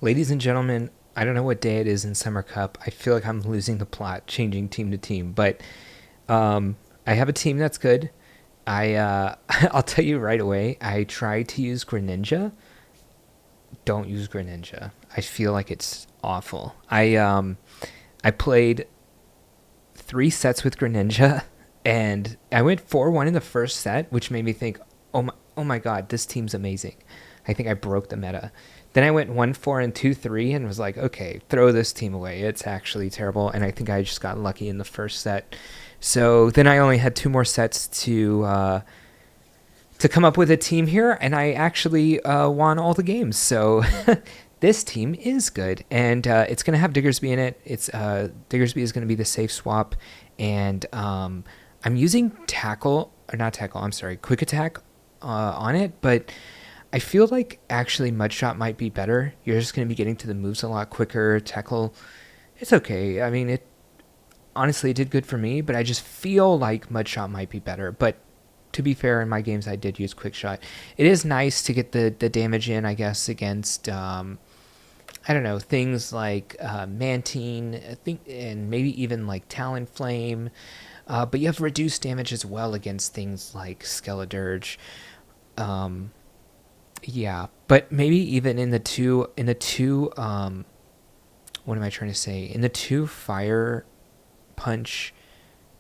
Ladies and gentlemen, I don't know what day it is in Summer Cup. I feel like I'm losing the plot, changing team to team, but I have a team that's good. I'll tell you right away. I tried to use Greninja. Don't use Greninja. I feel like it's awful. I played 3 sets with Greninja, and I went 4-1 in the first set, which made me think, oh my god, this team's amazing. I think I broke the meta. Then I went 1-4 and 2-3 and was like, okay, throw this team away. It's actually terrible. And I think I just got lucky in the first set. So then I only had 2 more sets to come up with a team here, and I actually won all the games. So this team is good, and it's going to have Diggersby in it. It's Diggersby is going to be the safe swap, and I'm using tackle or not tackle. I'm sorry, quick attack on it, but I feel like actually Mudshot might be better. You're just going to be getting to the moves a lot quicker. Tackle, it's okay. I mean, it honestly it did good for me, but I just feel like Mudshot might be better. But to be fair, in my games I did use Quick Shot. It is nice to get the damage in, I guess, against I don't know, things like Mantine, I think, and maybe even like Talonflame. But you have reduced damage as well against things like Skeledirge. Um, yeah, but maybe even what am I trying to say? In the two fire punch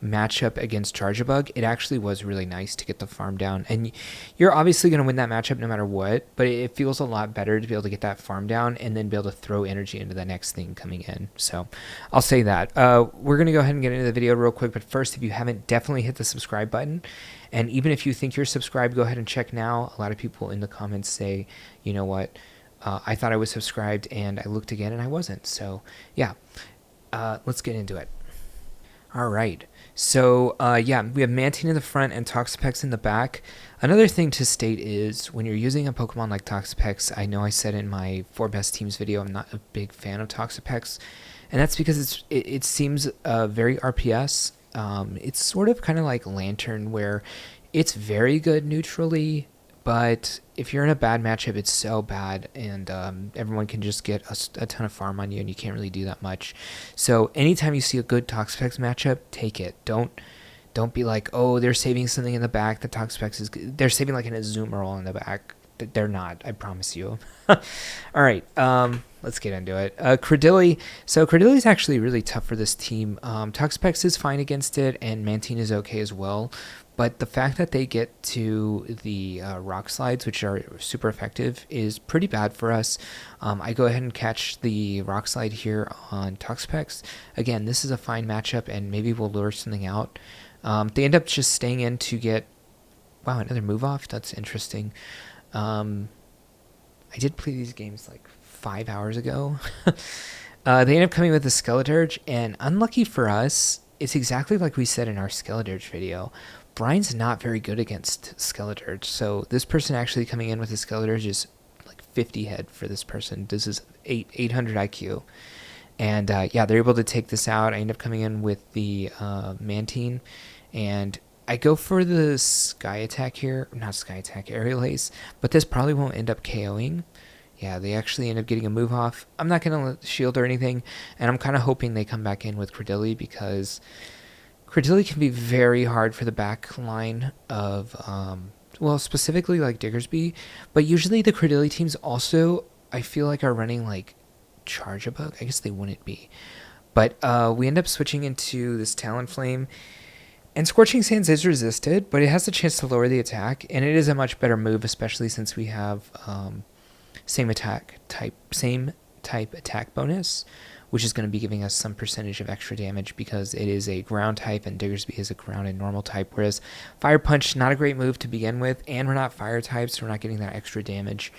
matchup against Charjabug, it actually was really nice to get the farm down. And you're obviously going to win that matchup no matter what, but it feels a lot better to be able to get that farm down and then be able to throw energy into the next thing coming in. So I'll say that. We're going to go ahead and get into the video real quick, but first, if you haven't, definitely hit the subscribe button. And even if you think you're subscribed, go ahead and check now. A lot of people in the comments say, you know what, I thought I was subscribed and I looked again and I wasn't. So yeah, let's get into it. All right. So, yeah, we have Mantine in the front and Toxapex in the back. Another thing to state is when you're using a Pokemon like Toxapex, I know I said in my 4 best teams video I'm not a big fan of Toxapex, and that's because it seems very RPS. It's sort of kind of like Lantern, where it's very good neutrally, but if you're in a bad matchup, it's so bad, and everyone can just get a ton of farm on you, and you can't really do that much. So anytime you see a good Toxapex matchup, take it. Don't be like, oh, they're saving something in the back. The Toxapex is good. They're saving like an Azumarill in the back. They're not, I promise you. All right, let's get into it. Credilli. So Credilli is actually really tough for this team. Toxapex is fine against it, and Mantine is okay as well. But the fact that they get to the rock slides, which are super effective, is pretty bad for us. I go ahead and catch the rock slide here on Toxapex. Again, this is a fine matchup, and maybe we'll lure something out. They end up just staying in to get, wow, another move off. That's interesting. I did play these games like 5 hours ago. They end up coming with the Skeledirge, and unlucky for us, it's exactly like we said in our Skeledirge video. Brian's not very good against Skeledirge, so this person actually coming in with a Skeledirge is like 50 head for this person. This is 800 IQ. And yeah, they're able to take this out. I end up coming in with the Mantine, and I go for the Sky Attack here. Not Sky Attack, Aerial Ace, but this probably won't end up KOing. Yeah, they actually end up getting a move off. I'm not going to shield or anything, and I'm kind of hoping they come back in with Credilli, because Credilli can be very hard for the back line of, well, specifically like Diggersby, but usually the Credilli teams also, I feel like, are running like Charjabug. I guess they wouldn't be. But we end up switching into this Talonflame, and Scorching Sands is resisted, but it has the chance to lower the attack, and it is a much better move, especially since we have same type attack bonus, which is going to be giving us some percentage of extra damage because it is a ground type and Diggersby is a ground and normal type, whereas Fire Punch, not a great move to begin with, and we're not fire types, so we're not getting that extra damage.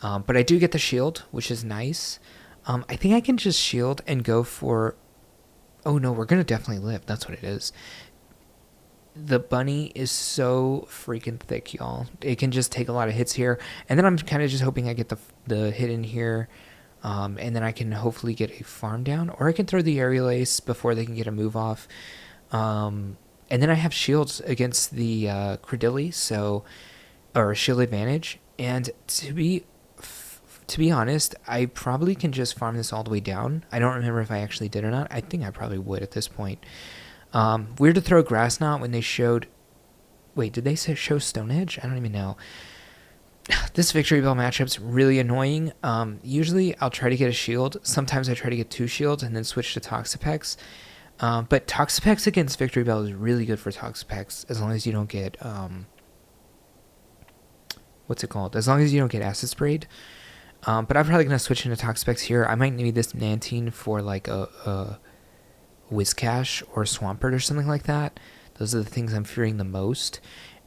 But I do get the shield, which is nice. I think I can just shield and go for... Oh no, we're going to definitely live. That's what it is. The bunny is so freaking thick, y'all. It can just take a lot of hits here. And then I'm kind of just hoping I get the hit in here. And then I can hopefully get a farm down. Or I can throw the Aerial Ace before they can get a move off. And then I have shields against the Credilli, so... Or shield advantage. And to be To be honest, I probably can just farm this all the way down. I don't remember if I actually did or not. I think I probably would at this point. Weird to throw Grass Knot when they showed... Wait, did they show Stone Edge? I don't even know. This Victory Bell matchup's really annoying. Usually I'll try to get a shield. Sometimes I try to get 2 shields and then switch to Toxapex. But Toxapex against Victory Bell is really good for Toxapex as long as you don't get... what's it called? As long as you don't get Acid Sprayed. But I'm probably going to switch into Toxapex here. I might need this Mantine for like a Whiscash or a Swampert or something like that. Those are the things I'm fearing the most.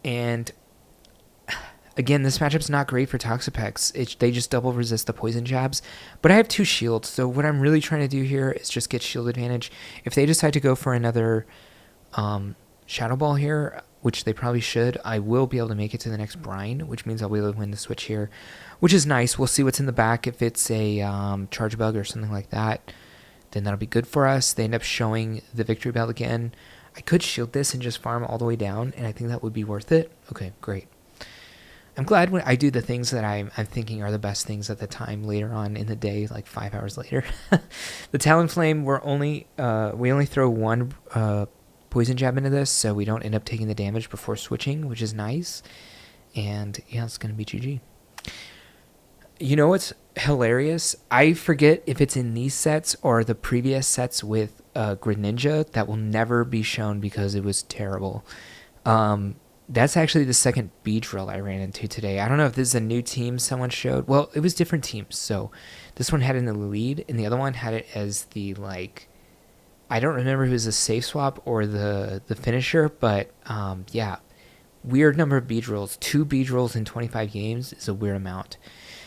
And again, this matchup's not great for Toxapex. They just double resist the poison jabs. But I have 2 shields, so what I'm really trying to do here is just get shield advantage. If they decide to go for another Shadow Ball here, which they probably should, I will be able to make it to the next brine, which means I'll be able to win the switch here, which is nice. We'll see what's in the back. If it's a Charge Bug or something like that, then that'll be good for us. They end up showing the Victory Bell again. I could shield this and just farm all the way down, and I think that would be worth it. Okay, great. I'm glad when I do the things that I'm thinking are the best things at the time later on in the day, like 5 hours later. The Talonflame, we only throw 1 poison jab into this, so we don't end up taking the damage before switching, which is nice. And yeah, it's going to be GG. You know what's hilarious? I forget if it's in these sets or the previous sets with Greninja that will never be shown because it was terrible. That's actually the second Beedrill I ran into today. I don't know if this is a new team someone showed. Well, it was different teams. So this one had it in the lead, and the other one had it as the, like... I don't remember if it was a safe swap or the finisher, but yeah. Weird number of Beedrills. 2 Beedrills in 25 games is a weird amount.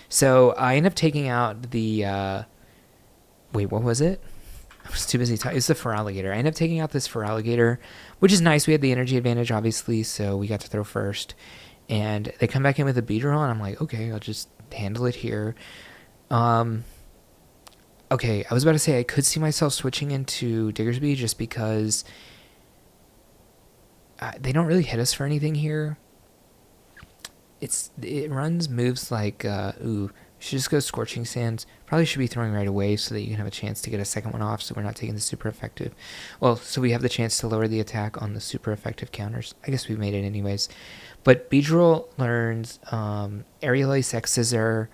So I ended up taking out the... wait, what was it? I was too busy talking. It's the Feraligatr. I ended up taking out this Feraligatr, which is nice. We had the energy advantage, obviously, so we got to throw first. And they come back in with a Beedrill, and I'm like, okay, I'll just handle it here. Okay, I was about to say I could see myself switching into Diggersby just because they don't really hit us for anything here. It runs moves like, ooh, we should just go Scorching Sands. Probably should be throwing right away so that you can have a chance to get a second one off so we're not taking the super effective. Well, so we have the chance to lower the attack on the super effective counters. I guess we made it anyways. But Beedrill learns Aerial Ace, X Scissor,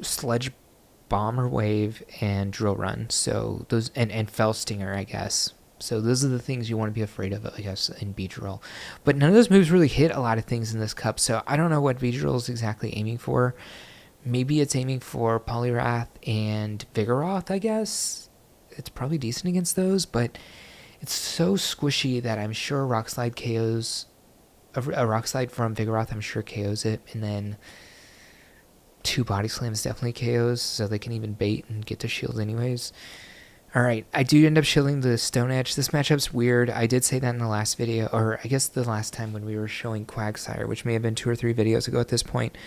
Sledge Bomb or Wave, and Drill Run. So those, and Fell Stinger, I guess. So those are the things you want to be afraid of, I guess, in Beedrill. But none of those moves really hit a lot of things in this cup, so I don't know what Beedrill is exactly aiming for. Maybe it's aiming for Poliwrath and Vigoroth, I guess. It's probably decent against those, but it's so squishy that I'm sure Rock Slide KOs... A Rock Slide from Vigoroth, I'm sure KOs it, and then 2 Body Slams definitely KOs, so they can even bait and get to shield anyways. Alright, I do end up shielding the Stone Edge. This matchup's weird. I did say that in the last video, or I guess the last time when we were showing Quagsire, which may have been 2 or 3 videos ago at this point.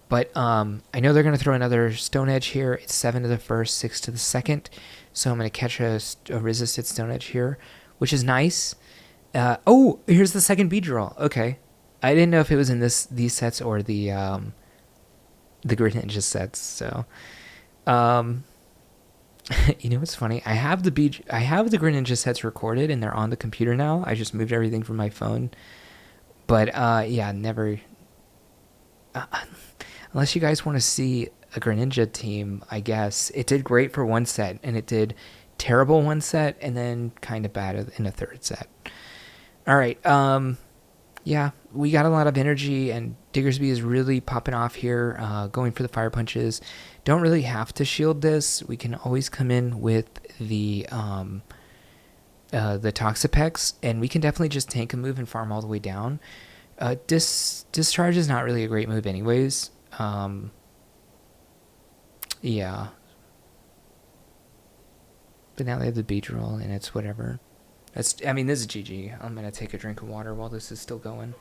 But I know they're going to throw another Stone Edge here. It's 7 to the first, 6 to the second. So I'm going to catch a resisted Stone Edge here, which is nice. Oh, here's the second Beedrill. Okay. I didn't know if it was in these sets or the Greninja sets, so... you know what's funny? I have the Greninja sets recorded and they're on the computer now. I just moved everything from my phone. But yeah, never unless you guys want to see a Greninja team, I guess. It did great for 1 set and it did terrible 1 set and then kind of bad in a 3rd set. All right. Yeah, we got a lot of energy, and Diggersby is really popping off here, going for the Fire Punches. Don't really have to shield this. We can always come in with the Toxapex, and we can definitely just tank a move and farm all the way down. Discharge is not really a great move anyways. Yeah. But now they have the Beedrill, and it's whatever. I mean, this is GG. I'm going to take a drink of water while this is still going.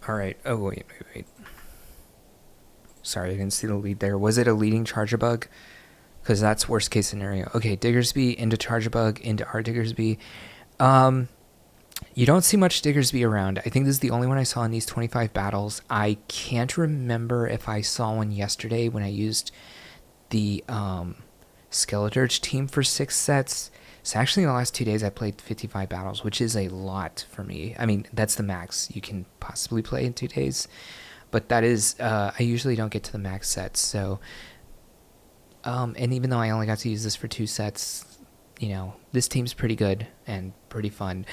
Alright. Oh, wait. Sorry, I didn't see the lead there. Was it a leading Charjabug? Because that's worst case scenario. Okay, Diggersby into Charjabug into our Diggersby. You don't see much Diggersby around. I think this is the only one I saw in these 25 battles. I can't remember if I saw one yesterday when I used the Skeledirge team for 6 sets. So actually in the last 2 days I played 55 battles, which is a lot for me. I mean, that's the max you can possibly play in 2 days. But that is, I usually don't get to the max sets. So, and even though I only got to use this for 2 sets, you know, this team's pretty good and pretty fun.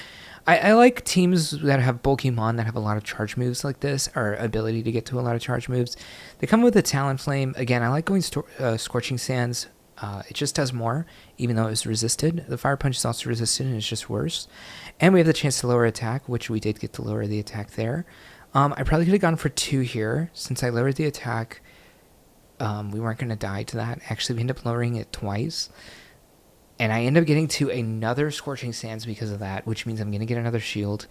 I like teams that have Pokemon that have a lot of charge moves like this, or ability to get to a lot of charge moves. They come with a Talonflame. Again, I like going Scorching Sands. It just does more, even though it was resisted. The Fire Punch is also resisted, and it's just worse. And we have the chance to lower attack, which we did get to lower the attack there. I probably could have gone for 2 here. Since I lowered the attack, we weren't going to die to that. Actually, we ended up lowering it twice. And I end up getting to another Scorching Sands because of that, which means I'm going to get another shield.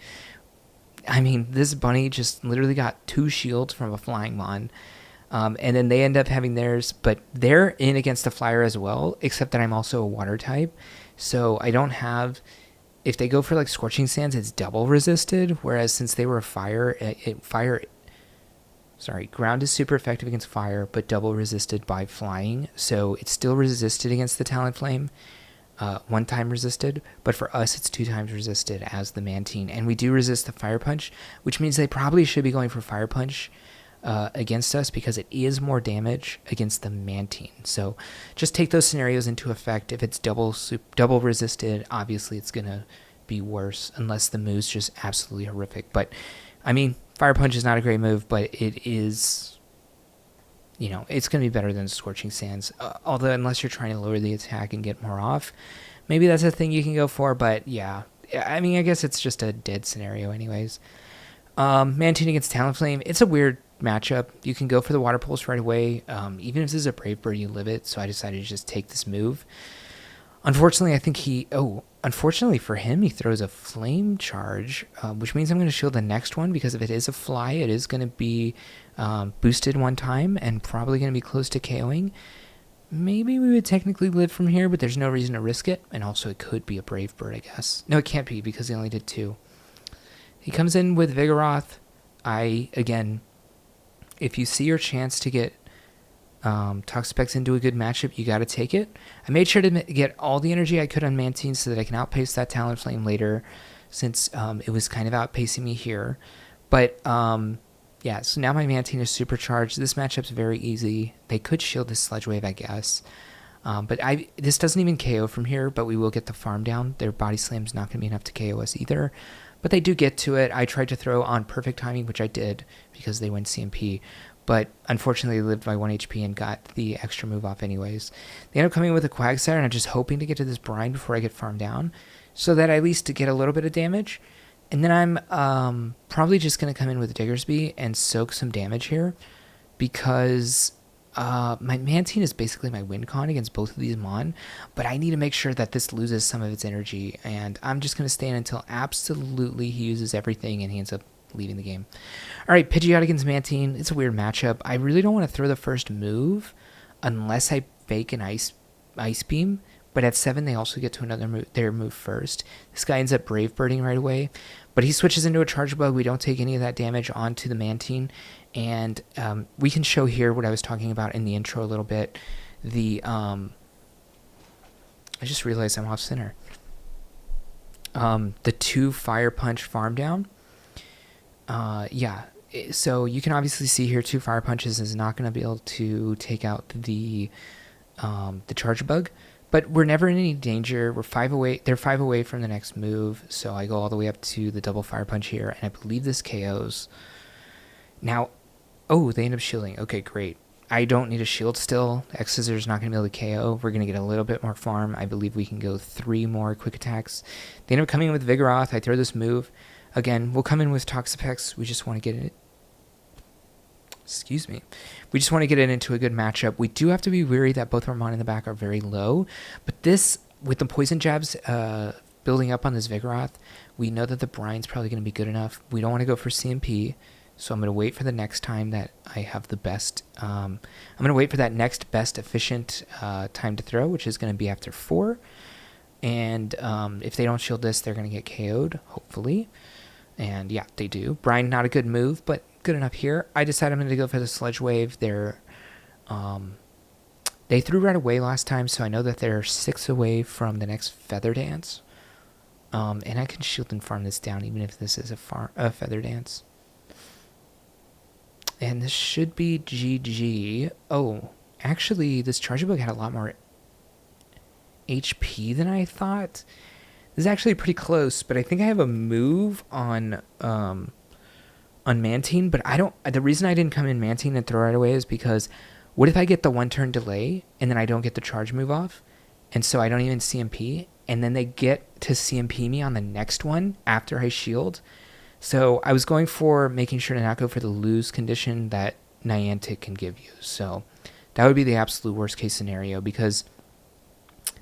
I mean, this bunny just literally got 2 shields from a Flying Mon. And then they end up having theirs, but they're in against a flyer as well, except that I'm also a water type. So I don't have, if they go for like Scorching Sands, it's double resisted. Whereas since they were a fire, ground is super effective against fire, but double resisted by flying. So it's still resisted against the Talonflame. 1 time resisted, but for us it's 2 times resisted as the Mantine, and we do resist the Fire Punch, which means they probably should be going for Fire Punch against us because it is more damage against the Mantine. So just take those scenarios into effect. If it's double resisted, obviously it's gonna be worse unless the move's just absolutely horrific. But I mean, Fire Punch is not a great move, but it is, you know, it's going to be better than Scorching Sands. Although, unless you're trying to lower the attack and get more off, maybe that's a thing you can go for. But yeah, I mean, I guess it's just a dead scenario anyways. Mantine against Talonflame, it's a weird matchup. You can go for the Water Pulse right away. Even if this is a Brave Bird, you live it. So I decided to just take this move. Unfortunately, I think unfortunately for him, he throws a Flame Charge, which means I'm going to shield the next one, because if it is a fly, it is going to be boosted 1 time and probably going to be close to KOing. Maybe we would technically live from here, but there's no reason to risk it. And also, it could be a Brave Bird, I guess. No, it can't be, because he only did 2. He comes in with Vigoroth. Again, if you see your chance to get Toxapex into a good matchup, you got to take it. I made sure to get all the energy I could on Mantine so that I can outpace that Talonflame later, since it was kind of outpacing me here. But yeah, so now my Mantine is supercharged. This matchup's very easy. They could shield this Sludge Wave, I guess. But this doesn't even KO from here, but we will get the farm down. Their Body Slam's not going to be enough to KO us either. But they do get to it. I tried to throw on perfect timing, which I did because they went CMP. But unfortunately, they lived by 1 HP and got the extra move off anyways. They end up coming with a Quagsire, and I'm just hoping to get to this Brine before I get farmed down, so that I at least get a little bit of damage. And then I'm probably just going to come in with Diggersby and soak some damage here, because my Mantine is basically my win con against both of these Mon, but I need to make sure that this loses some of its energy, and I'm just going to stand until absolutely he uses everything and he ends up leaving the game. All right, Pidgeot against Mantine. It's a weird matchup. I really don't want to throw the first move unless I fake an Ice Beam, but at 7 they also get to their move first. This guy ends up Brave Birding right away, but he switches into a Charge Bug. We don't take any of that damage onto the Mantine, and we can show here what I was talking about in the intro a little bit. I just realized I'm off center. The 2 Fire Punch farm down. Yeah, so you can obviously see here 2 Fire Punches is not going to be able to take out the Charge Bug, but we're never in any danger. We're 5 away. They're 5 away from the next move, so I go all the way up to the double Fire Punch here, and I believe this KOs. Now, oh, they end up shielding. Okay, great. I don't need a shield still. X-Scissors not going to be able to KO. We're going to get a little bit more farm. I believe we can go 3 more quick attacks. They end up coming in with Vigoroth. I throw this move. Again, we'll come in with Toxapex. We just want to get it. Excuse me. We just want to get it into a good matchup. We do have to be wary that both our Mon in the back are very low. But this, with the Poison Jabs building up on this Vigoroth, we know that the Brine's probably going to be good enough. We don't want to go for CMP. So I'm going to wait for the next time that I have the best. I'm going to wait for that next best efficient time to throw, which is going to be after 4. And if they don't shield this, they're going to get KO'd, hopefully. And yeah, they do. Brine, not a good move, but good enough here. I decided I'm going to go for the Sludge Wave. They threw right away last time, so I know that they're 6 away from the next Feather Dance. And I can shield and farm this down, even if this is a Feather Dance. And this should be GG. Oh, actually, this Charjabug had a lot more HP than I thought. This is actually pretty close, but I think I have a move on Mantine, but I don't. The reason I didn't come in Mantine and throw right away is because what if I get the 1-turn delay and then I don't get the charge move off, and so I don't even CMP, and then they get to CMP me on the next one after I shield. So I was going for making sure to not go for the lose condition that Niantic can give you. So that would be the absolute worst case scenario, because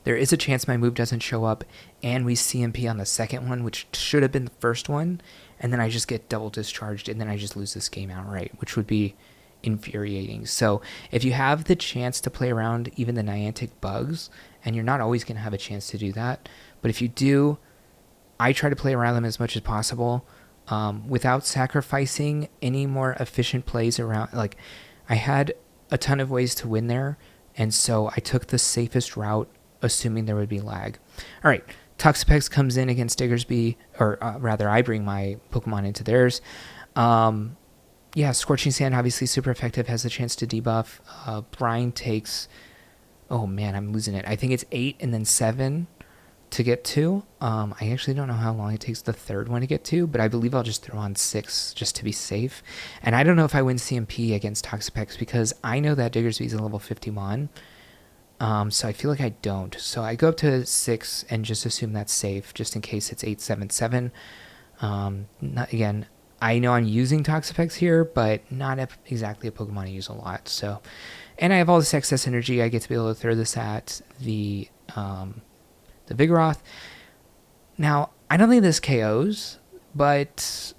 there is a chance my move doesn't show up and we CMP on the second one, which should have been the first one, and then I just get double discharged and then I just lose this game outright, which would be infuriating. So if you have the chance to play around even the Niantic bugs, and you're not always going to have a chance to do that, but if you do, I try to play around them as much as possible without sacrificing any more efficient plays around. Like, I had a ton of ways to win there, and so I took the safest route, assuming there would be lag. All right, Toxapex comes in against Diggersby, or rather I bring my Pokemon into theirs. Yeah, Scorching Sand, obviously super effective, has the chance to debuff. Brine takes, oh man, I'm losing it. I think it's 8 and then 7 to get to. I actually don't know how long it takes the third one to get to, but I believe I'll just throw on 6 just to be safe. And I don't know if I win CMP against Toxapex, because I know that Diggersby is a level 51. So I feel like I don't. So I go up to 6 and just assume that's safe, just in case it's 8, 7, 7. Again, I know I'm using Toxapex here, but not exactly a Pokemon I use a lot. So, and I have all this excess energy. I get to be able to throw this at the Vigoroth. Now, I don't think this KOs, but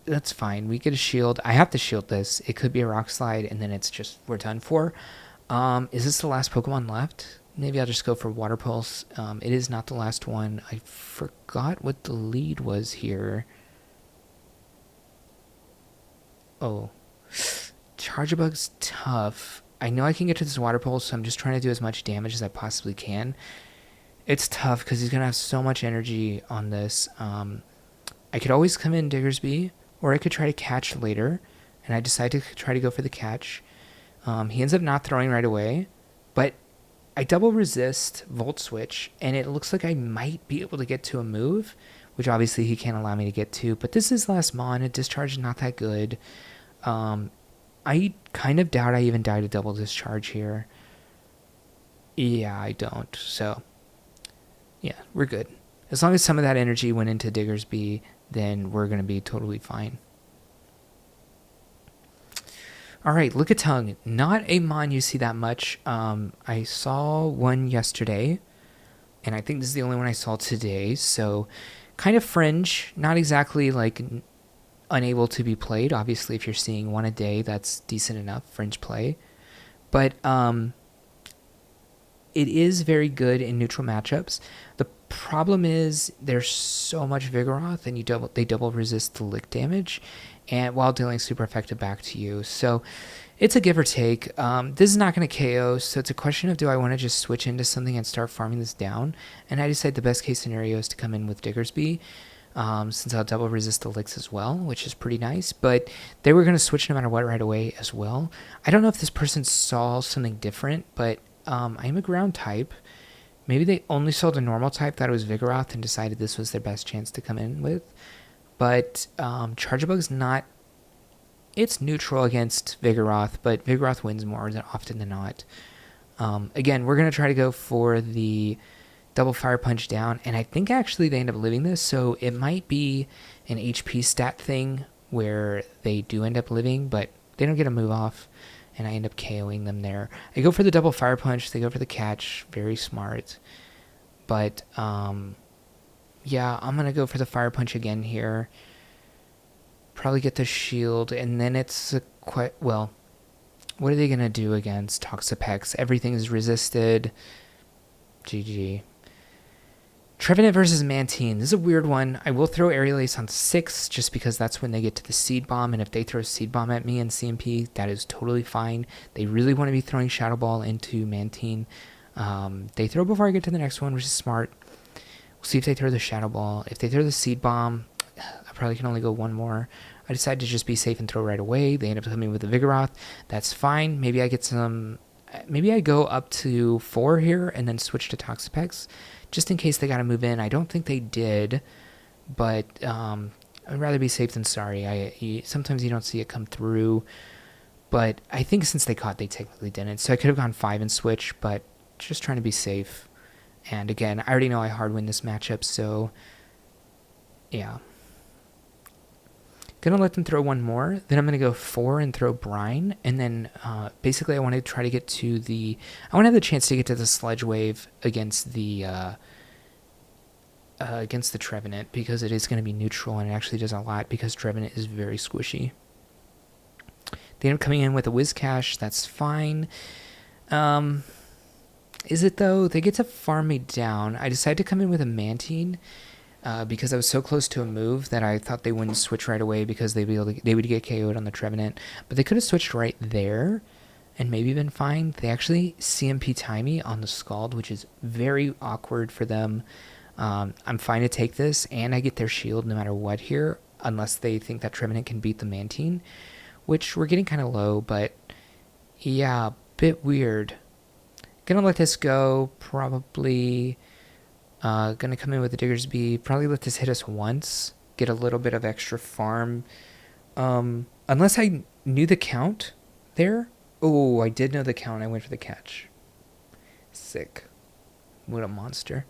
that's fine. We get a shield. I have to shield this. It could be a Rock Slide, and then it's just, we're done for. Is this the last Pokemon left? Maybe I'll just go for Water Pulse. It is not the last one. I forgot what the lead was here. Oh, Charjabug's tough. I know I can get to this Water Pulse, so I'm just trying to do as much damage as I possibly can. It's tough because he's going to have so much energy on this. I could always come in Diggersby, or I could try to catch later, and I decide to try to go for the catch. He ends up not throwing right away, but I double resist Volt Switch, and it looks like I might be able to get to a move, which obviously he can't allow me to get to, but this is last mon, a discharge is not that good. I kind of doubt I even die to double discharge here. Yeah, I don't, so yeah, we're good. As long as some of that energy went into Diggersby, then we're going to be totally fine. All right, Lickitung, not a mon you see that much. I saw one yesterday, and I think this is the only one I saw today, so kind of fringe, not exactly like unable to be played. Obviously, if you're seeing one a day, that's decent enough, fringe play. But it is very good in neutral matchups. The problem is there's so much Vigoroth, and they double resist the lick damage, and while dealing super effective back to you. So it's a give or take. This is not going to KO, so it's a question of, do I want to just switch into something and start farming this down? And I decide the best case scenario is to come in with Diggersby, since I'll double resist the licks as well, which is pretty nice. But they were going to switch no matter what right away as well. I don't know if this person saw something different, but I'm a ground type. Maybe they only saw the normal type, thought it was Vigoroth, and decided this was their best chance to come in with. But Charjabug's not... It's neutral against Vigoroth, but Vigoroth wins more often than not. Again, we're going to try to go for the double Fire Punch down, and I think actually they end up living this, so it might be an HP stat thing where they do end up living, but they don't get a move off, and I end up KOing them there. I go for the double Fire Punch, they go for the catch, very smart. But, yeah, I'm going to go for the Fire Punch again here. Probably get the shield, and then it's quite... Well, what are they going to do against Toxapex? Everything is resisted. GG. Trevenant versus Mantine. This is a weird one. I will throw Aerial Ace on 6 just because that's when they get to the Seed Bomb, and if they throw Seed Bomb at me in CMP, that is totally fine. They really want to be throwing Shadow Ball into Mantine. They throw before I get to the next one, which is smart. We'll see if they throw the Shadow Ball. If they throw the Seed Bomb, I probably can only go one more. I decided to just be safe and throw right away. They end up coming with the Vigoroth. That's fine. Maybe I get some... Maybe I go up to 4 here and then switch to Toxapex, just in case they got to move in. I don't think they did, but I'd rather be safe than sorry. Sometimes you don't see it come through, but I think since they caught, they technically didn't. So I could have gone 5 and switch, but just trying to be safe. And again, I already know I hard win this matchup, so yeah. Gonna let them throw one more, then I'm gonna go 4 and throw Brine, and then basically I want to try to get to the... I want to have the chance to get to the Sledge Wave against the Trevenant, because it is going to be neutral, and it actually does a lot because Trevenant is very squishy. They end up coming in with a Whiscash. That's fine. Is it though? They get to farm me down. I decided to come in with a Mantine because I was so close to a move that I thought they wouldn't switch right away because they would get KO'd on the Trevenant. But they could have switched right there and maybe been fine. They actually CMP tie me on the Scald, which is very awkward for them. I'm fine to take this, and I get their shield no matter what here, unless they think that Trevenant can beat the Mantine, which we're getting kind of low, but yeah, bit weird. Gonna let this go, probably gonna come in with the Diggersby, probably let this hit us once, get a little bit of extra farm, unless I knew the count there. Oh, I did know the count, I went for the catch. Sick. What a monster.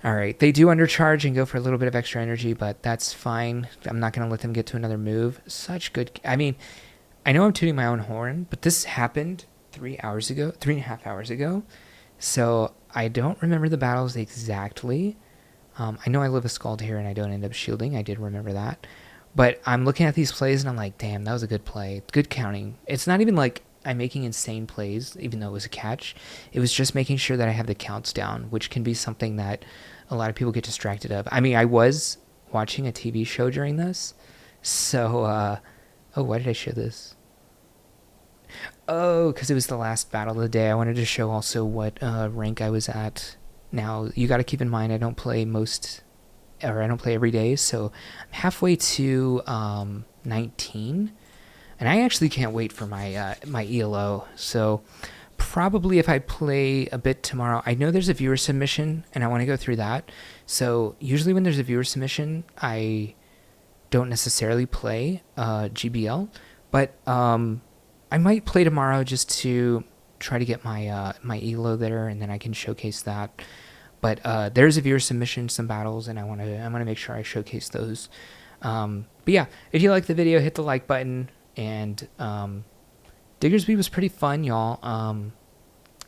Alright, they do undercharge and go for a little bit of extra energy, but that's fine. I'm not going to let them get to another move. Such good... I mean, I know I'm tooting my own horn, but this happened 3.5 hours ago. So I don't remember the battles exactly. I know I live a Scald here and I don't end up shielding. I did remember that. But I'm looking at these plays and I'm like, damn, that was a good play. Good counting. It's not even like I'm making insane plays, even though it was a catch. It was just making sure that I have the counts down, which can be something that a lot of people get distracted of. I mean, I was watching a TV show during this, so, oh, why did I show this? Oh, because it was the last battle of the day. I wanted to show also what rank I was at. Now, you got to keep in mind, I don't play every day, so I'm halfway to 19, and I actually can't wait for my my ELO, so probably if I play a bit tomorrow, I know there's a viewer submission, and I want to go through that. So usually when there's a viewer submission, I don't necessarily play GBL, but I might play tomorrow just to try to get my my ELO there, and then I can showcase that. But there's a viewer submission, some battles, and I want to make sure I showcase those. But yeah, if you like the video, hit the like button, and Diggersby was pretty fun, y'all.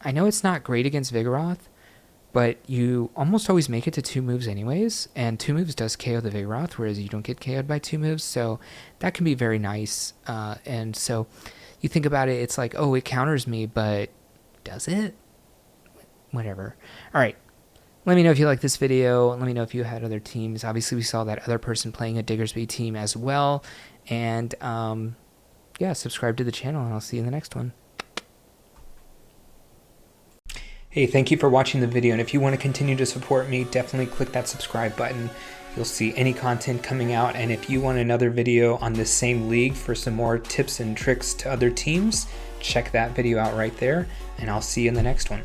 I know it's not great against Vigoroth, but you almost always make it to 2 moves anyways, and 2 moves does KO the Vigoroth, whereas you don't get KO'd by 2 moves, so that can be very nice. And so you think about it, it's like, oh, it counters me, but does it? Whatever. All right. Let me know if you like this video. Let me know if you had other teams. Obviously, we saw that other person playing a Diggersby team as well. And yeah, subscribe to the channel, and I'll see you in the next one. Hey, thank you for watching the video, and if you want to continue to support me, definitely click that subscribe button. You'll see any content coming out, and if you want another video on this same league for some more tips and tricks to other teams, check that video out right there, and I'll see you in the next one.